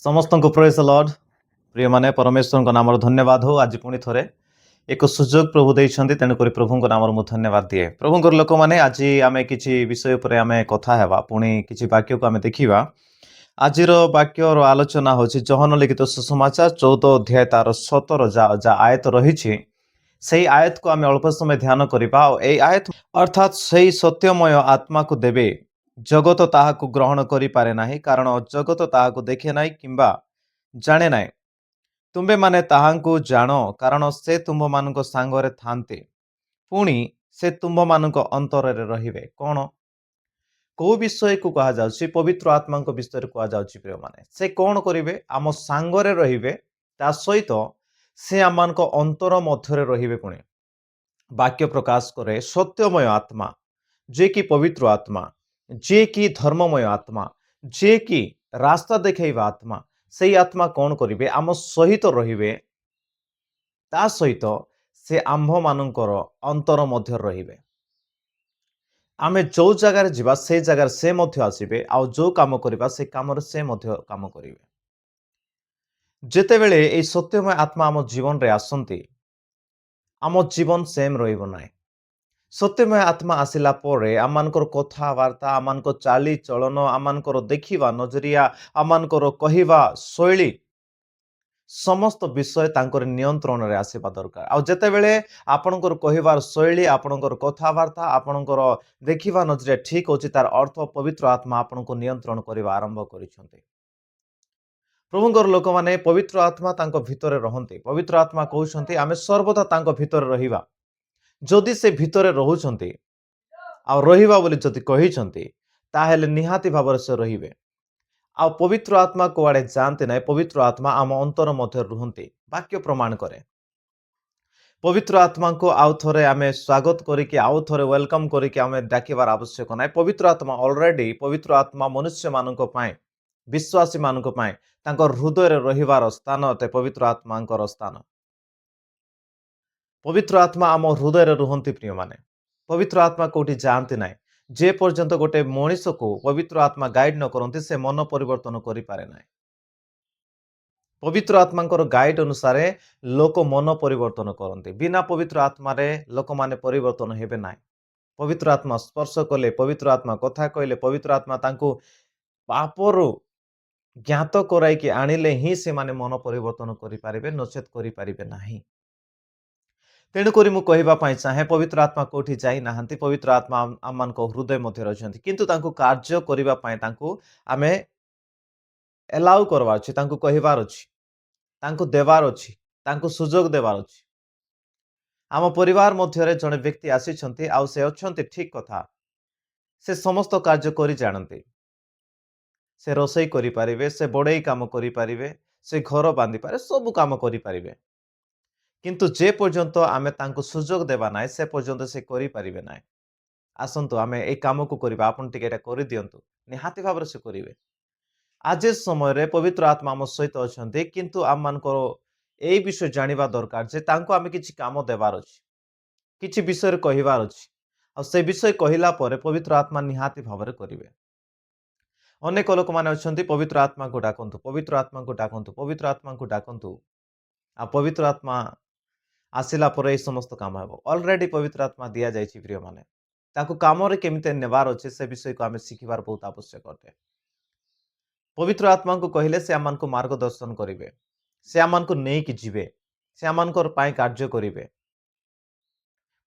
समस्त को praise the Lord प्रिय माने परमेश्वर को नाम धन्यवाद हो आज पुणी थोरे एक सुजोग प्रभु देइछन्ति तेणुक प्रभु नाम मु धन्यवाद दिए प्रभु लोक मैंने आज आम कि विषय पर आम कथा हेबा पुणी कि वाक्य को आम देखा आज वाक्य आलोचना हूँ जहन लिखित सुसमाचार 14 अध्याय तार 17 जा आयत रही से आयत को आम अल्प समय ध्यान करवा आयत अर्थात से सत्यमय आत्मा को देवे जगत ताहाकु ग्रहण करि पारे नाही कारण जगत ताहाकु देखे नाही किंबा जाने नाही तुंबे माने ताहांकु जानो कारण से तुम मानको सांगरे थांते पुणी से तुम मानको अंतरे रहिबे कोन को विषय को कहा जाउछि पवित्र आत्मा को विषय कहा जाउछि प्रिय माने से कोन करिवे आम सांगरे रहिबे ता सहित से आमानको अंतर मध्यरे रहिबे पुणी वाक्य प्रकाश करे सत्यमय आत्मा जे कि पवित्र आत्मा जे कि धर्ममय आत्मा जे कि रास्ता देखा आत्मा से आत्मा कौन करिवे आम सहित रहिबे ता सहित से आम्भ मानकर अंतर मध्य रहिबे आमे जो जगार जीवा से जगार से मध्य आसीबे आ जो काम करिबा से काम से मध्य काम करिवे जेतेबेले ए सत्यमय आत्मा आम जीवन रे आसंती आम जीवन सेम रहिबो नाही सत्यमय आत्मा आसिला परे आमानकर कथाबार्ता आमानकर चाली चलन आमानकर देखिबा नजरिया आमानकर कहिबा शैली समस्त विषय तांकर नियंत्रण रे आसीबा दरकार आ जेतेबेले आपणकर कहिबार शैली आपणकर कथाबार्ता आपणकर देखिबा नजरिया ठीक होछि तार अर्थ पवित्र आत्मा आपणको नियंत्रण करिबा आरंभ करिसंते प्रभुଙ୍କର ଲୋକମାନେ पवित्र आत्मा तांको भितरे रहंते पवित्र आत्मा कहउछंती आमे सर्वदा तांको भितरे रहिबा जदि से भितरे रहुछंती आ रहिबा बोली जदि कहिछंती ताहेले निहाती भाବରେ से रहिबे आ पवित्र आत्मा कुआडे जानते नाही पवित्र आत्मा आम अंतर मध्य रुहंती वाक्य प्रमाण करे पवित्र आत्मा को आउ थरे आमे स्वागत करिके आउ थरे वेलकम करिके आमे डाकिबार आवश्यक नाही पवित्र आत्मा ऑलरेडी पवित्र आत्मा मनुष्य मानक पाए विश्वासी मानक पाए तांकर हृदय रे रहिबार स्थान अते पवित्र आत्मांकर स्थान पवित्र आत्मा आम हृदय रे रुहंती प्रिय माने पवित्र आत्मा कोठी जानते नाही जे पर्यंत गोटे मनीष को पवित्र आत्मा गाइड न करंती से मन परिवर्तन करि पारे नाही पवित्र आत्मांकर गाइड अनुसार लोक मन परिवर्तन करंती बिना पवित्र आत्मा रे लोक माने परिवर्तन हेबे नाही पवित्र आत्मा स्पर्श कले पवित्र आत्मा कथा कहले पवित्र आत्मा तांको पापरु ज्ञात कराई कि आनिले ही से माने मन परिवर्तन करि पारिबे नचेत करि पारिबे नाही तेणुक मु कहवाई चाहे पवित्र आत्मा कौटी जाई नाहांती पवित्र आत्मा आम हृदय मध्य रही किंतु तांको कार्य करने आम एलाउ करवार अच्छी कहबार अच्छी देवार अच्छी सुजोग देवार अच्छी आम परिवार मध्य जड़े व्यक्ति आसी आउ से अच्छा ठीक कथा से समस्त कार्य करी जानते से रोसई करि पारिबे से बड़े काम करि पारिबे से घर बांधि पारे सब काम करि पारिबे किंतु जे पर्यंत आमे तांको सुजोग देबा नाय से पर्यंत से करि पारिबे नाय आसंतु आमे ए काम को करबा आपन टिके एटा करि दियंतु निहाती भाबरे से करिवे आज समय रे पवित्र आत्मा हम सहित अछंती किंतु आम मानकर ए विषय जानिबा दरकार जे तांको आमे किछि काम देबार अछि किछि विषय रे कहिबार अछि आ से विषय कहिला परे पवित्र आत्मा निहाती भाबरे करिवे अनेक लोक माने अछंती पवित्र आत्मा को डाकंतु पवित्र आत्मा को डाकंतु पवित्र आत्मा को डाकंतु आ पवित्र आत्मा आसिला परे समस्त काम हेबो ऑलरेडी पवित्र आत्मा दिया जायछि प्रिय माने ताको काम रे केमिते नेबार अछि से विषय को आमे सिखिबार बहुत आवश्यक अटे पवित्र आत्मा को कहिले से आमान को मार्गदर्शन करिवे से आमान को नै कि जिवे से आमान को पाए कार्य करिवे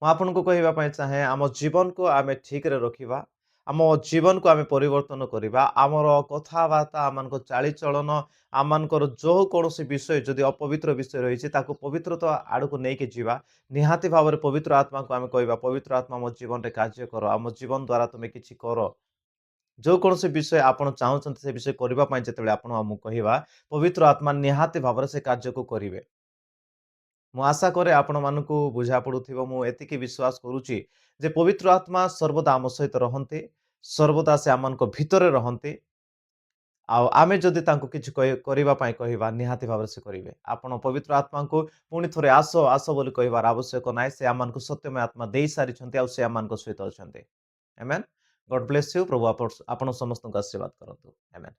म आपन को कहबा पय चाहे आम जीवन को आमे ठीक रे रखिबा आम जीवन को आमे परिवर्तन करिबा आमर कथाबार्ता आमान चाली चलन आमानकर जो कौन विषय जदि अपवित्र विषय रही पवित्रता आड़ को लेकिन जीवा निहाती भाव में पवित्र आत्मा को आम कह पवित्र आत्मा मो जीवन में कार्य कर आम जीवन द्वारा तुम्हें किसी कर जो कौन विषय आप चाहते से विषय करने जिते आपको कहवा पवित्र आत्मा निहाती भाव में से कार्य को करेंगे मु आशा करे आपण मानकु बुझा पड़ुथिबो मु एतिकी विश्वास करूची जे पवित्र आत्मा सर्वदा आम सहित रहंते सर्वदा से आमन को भितरे रहंते आमे जदि तांको किछ करिबा पई कहिबा निहाती भाव से करिवे आपण पवित्र आत्मा को पुणी थोरे आसो आसो बोली कहिबार आवश्यक नाय से आमन को सत्यमय आत्मा देई सारी छंती आ से आमन को सहित अछंते आमेन गॉड ब्लेस यू प्रभु आपण समस्त को आशीर्वाद करंतु आमेन।